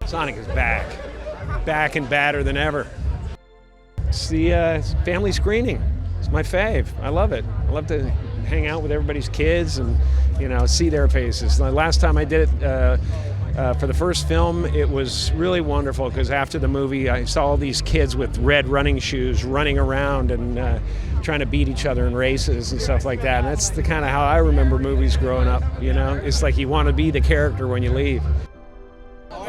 Sonic is back and badder than ever. It's the family screening. It's my fave. I love it. I love to hang out with everybody's kids and, see their faces. The last time I did it for the first film, it was really wonderful because after the movie, I saw all these kids with red running shoes running around and trying to beat each other in races and stuff like that. And that's the kind of how I remember movies growing up. It's like you want to be the character when you leave.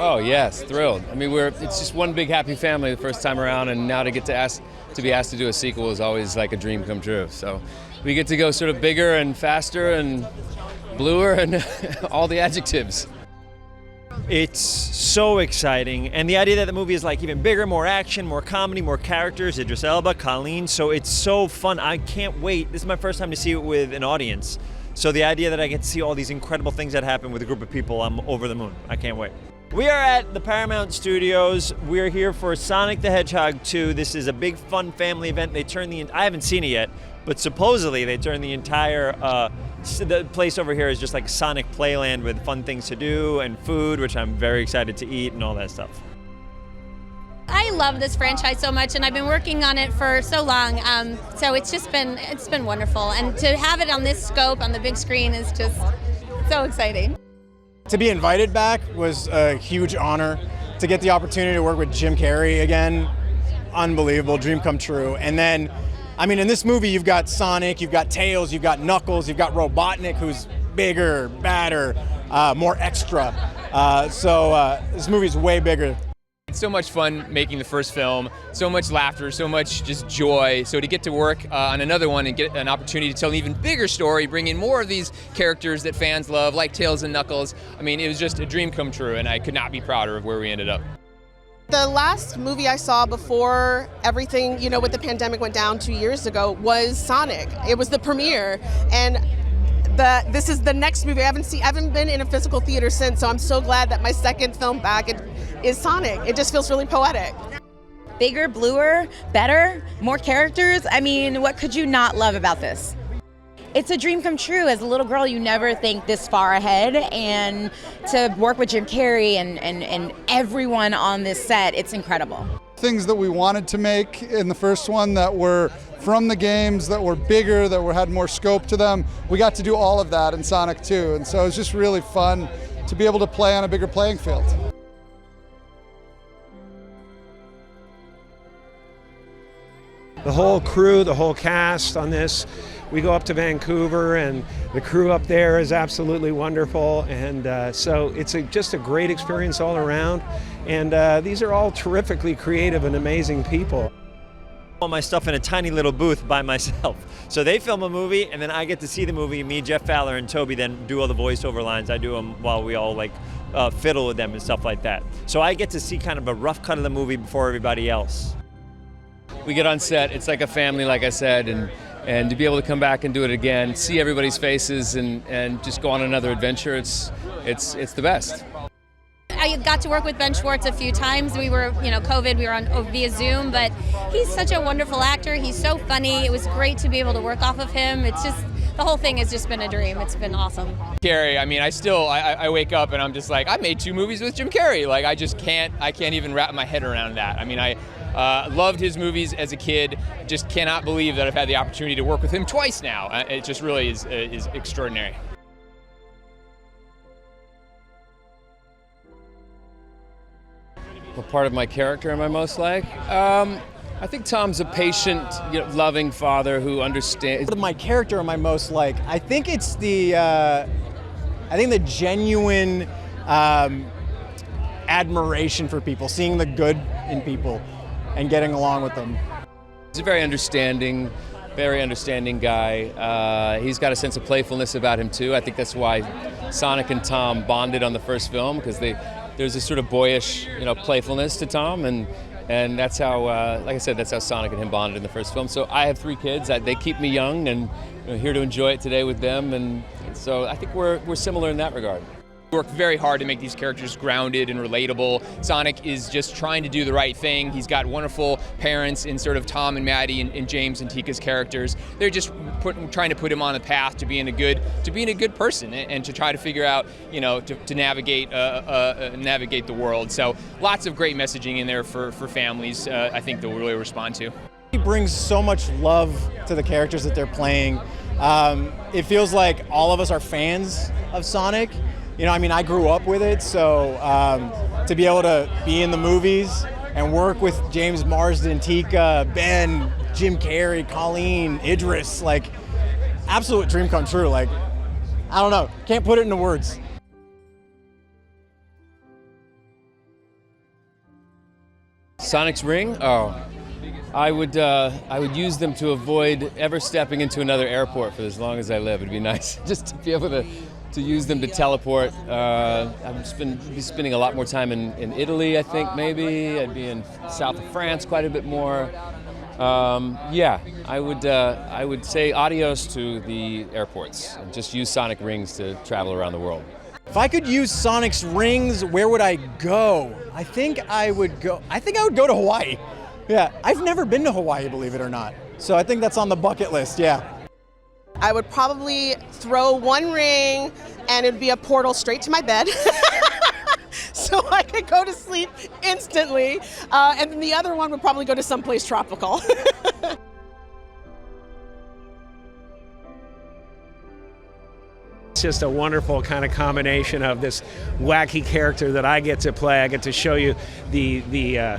Oh yes, thrilled. I mean, it's just one big happy family the first time around, and now to be asked to do a sequel is always like a dream come true. So we get to go sort of bigger and faster and bluer and all the adjectives. It's so exciting, and the idea that the movie is like even bigger, more action, more comedy, more characters, Idris Elba, Colleen, so it's so fun. I can't wait. This is my first time to see it with an audience. So the idea that I get to see all these incredible things that happen with a group of people, I'm over the moon. I can't wait. We are at the Paramount Studios. We're here for Sonic the Hedgehog 2. This is a big, fun family event. I haven't seen it yet, but supposedly they turned the entire the place over here is just like Sonic Playland with fun things to do and food, which I'm very excited to eat and all that stuff. I love this franchise so much, and I've been working on it for so long. So it's been wonderful, and to have it on this scope on the big screen is just so exciting. To be invited back was a huge honor. To get the opportunity to work with Jim Carrey again, unbelievable, dream come true. And then, in this movie you've got Sonic, you've got Tails, you've got Knuckles, you've got Robotnik, who's bigger, badder, more extra. So this movie's way bigger. It's so much fun making the first film, so much laughter, so much just joy. So to get to work on another one and get an opportunity to tell an even bigger story, bring in more of these characters that fans love, like Tails and Knuckles, it was just a dream come true, and I could not be prouder of where we ended up. The last movie I saw before everything, with the pandemic went down 2 years ago was Sonic. It was the premiere, and this is the next movie. I haven't been in a physical theater since, so I'm so glad that my second film back is Sonic. It just feels really poetic. Bigger, bluer, better, more characters. What could you not love about this? It's a dream come true. As a little girl, you never think this far ahead, and to work with Jim Carrey and everyone on this set, it's incredible. Things that we wanted to make in the first one that were from the games, that were bigger, that had more scope to them, we got to do all of that in Sonic 2, and so it's just really fun to be able to play on a bigger playing field. The whole crew, the whole cast on this, we go up to Vancouver, and the crew up there is absolutely wonderful, and so it's just a great experience all around, and these are all terrifically creative and amazing people. All my stuff in a tiny little booth by myself. So they film a movie, and then I get to see the movie. Me, Jeff Fowler, and Toby then do all the voiceover lines. I do them while we all fiddle with them and stuff like that. So I get to see kind of a rough cut of the movie before everybody else. We get on set, it's like a family, like I said, and to be able to come back and do it again, see everybody's faces and just go on another adventure, it's the best. I got to work with Ben Schwartz a few times. We were, COVID, we were on via Zoom, but he's such a wonderful actor. He's so funny. It was great to be able to work off of him. It's just, the whole thing has just been a dream. It's been awesome. Carrey, I wake up and I'm just like, I made 2 movies with Jim Carrey. Like, I can't even wrap my head around that. I loved his movies as a kid. Just cannot believe that I've had the opportunity to work with him twice now. It just really is extraordinary. What part of my character am I most like? I think Tom's a patient, loving father who understands. What of my character am I most like? I think it's the genuine admiration for people, seeing the good in people and getting along with them. He's very understanding, very understanding guy. He's got a sense of playfulness about him too. I think that's why Sonic and Tom bonded on the first film, because there's this sort of boyish, playfulness to Tom, and that's how, like I said, that's how Sonic and him bonded in the first film. So I have 3 kids. They keep me young, and here to enjoy it today with them, and so I think we're similar in that regard. We work very hard to make these characters grounded and relatable. Sonic is just trying to do the right thing. He's got wonderful parents in sort of Tom and Maddie and James and Tika's characters. They're just trying to put him on a path to being a good person and to try to figure out, to navigate the world. So lots of great messaging in there for families. I think they'll really respond to. He brings so much love to the characters that they're playing. It feels like all of us are fans of Sonic. I grew up with it, so to be able to be in the movies and work with James Marsden, Tika, Ben, Jim Carrey, Colleen, Idris, absolute dream come true. I don't know, can't put it into words. Sonic's ring? Oh, I would use them to avoid ever stepping into another airport for as long as I live. It'd be nice just to be able to use them to teleport. I've be spending a lot more time in Italy, I think, maybe. I'd be in south of France quite a bit more. I would say adios to the airports and just use Sonic rings to travel around the world. If I could use Sonic's rings, where would I go? I think I would go to Hawaii. Yeah, I've never been to Hawaii, believe it or not. So I think that's on the bucket list, yeah. I would probably throw one ring and it'd be a portal straight to my bed. So I could go to sleep instantly. And then the other one would probably go to someplace tropical. It's just a wonderful kind of combination of this wacky character that I get to play. I get to show you the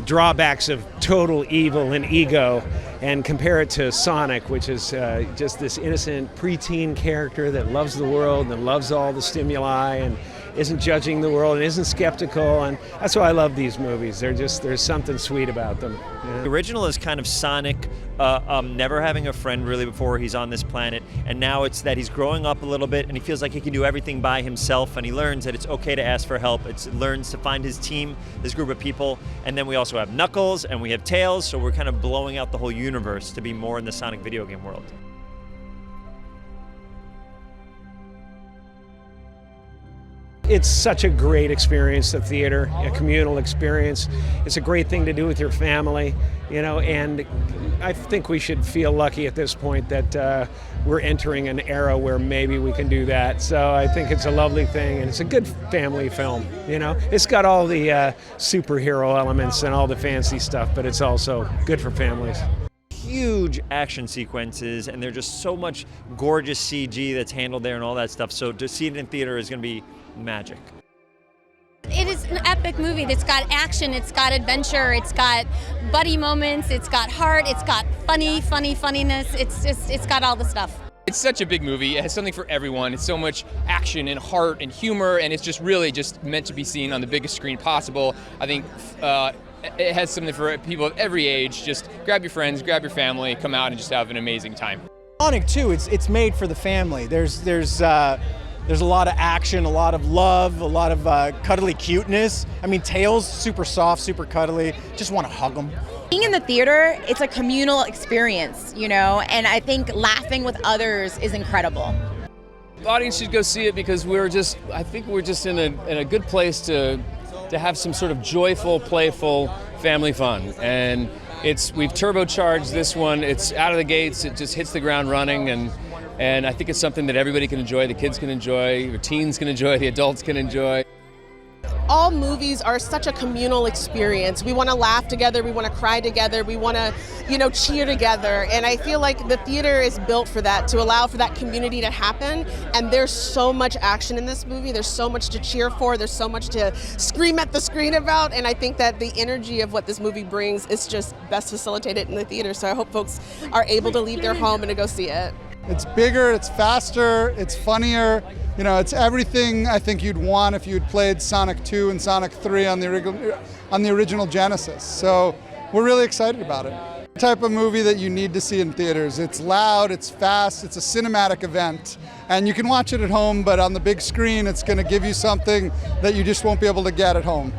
drawbacks of total evil and ego, and compare it to Sonic, which is just this innocent preteen character that loves the world and loves all the stimuli and isn't judging the world and isn't skeptical, and that's why I love these movies. There's something sweet about them. The original is kind of Sonic never having a friend really before he's on this planet, and now it's that he's growing up a little bit and he feels like he can do everything by himself, and he learns that it's okay to ask for help. It learns to find his team, this group of people, and then we also have Knuckles and we have Tails, so we're kind of blowing out the whole universe to be more in the Sonic video game world. It's such a great experience, the theater, a communal experience. It's a great thing to do with your family, and I think we should feel lucky at this point that we're entering an era where maybe we can do that. So I think it's a lovely thing, and it's a good family film, It's got all the superhero elements and all the fancy stuff, but it's also good for families. Huge action sequences, and there's just so much gorgeous CG that's handled there and all that stuff. So to see it in theater is going to be magic. It is an epic movie that's got action, it's got adventure, it's got buddy moments, it's got heart, it's got funniness. It's got all the stuff. It's such a big movie. It has something for everyone. It's so much action and heart and humor, and it's just really just meant to be seen on the biggest screen possible. I think it has something for people of every age. Just grab your friends, grab your family, come out and just have an amazing time. Sonic 2, it's made for the family. There's a lot of action, a lot of love, a lot of cuddly cuteness. Tails, super soft, super cuddly. Just want to hug him. Being in the theater, it's a communal experience, and I think laughing with others is incredible. The audience should go see it because I think we're just in a good place to have some sort of joyful, playful family fun. And we've turbocharged this one. It's out of the gates. It just hits the ground running, and I think it's something that everybody can enjoy. The kids can enjoy, the teens can enjoy, the adults can enjoy. All movies are such a communal experience. We want to laugh together, we want to cry together, we want to, cheer together. And I feel like the theater is built for that, to allow for that community to happen. And there's so much action in this movie. There's so much to cheer for. There's so much to scream at the screen about. And I think that the energy of what this movie brings is just best facilitated in the theater. So I hope folks are able to leave their home and to go see it. It's bigger, it's faster, it's funnier. It's everything I think you'd want if you'd played Sonic 2 and Sonic 3 on the original Genesis. So we're really excited about it. Type of movie that you need to see in theaters. It's loud, it's fast, it's a cinematic event, and you can watch it at home, but on the big screen it's going to give you something that you just won't be able to get at home.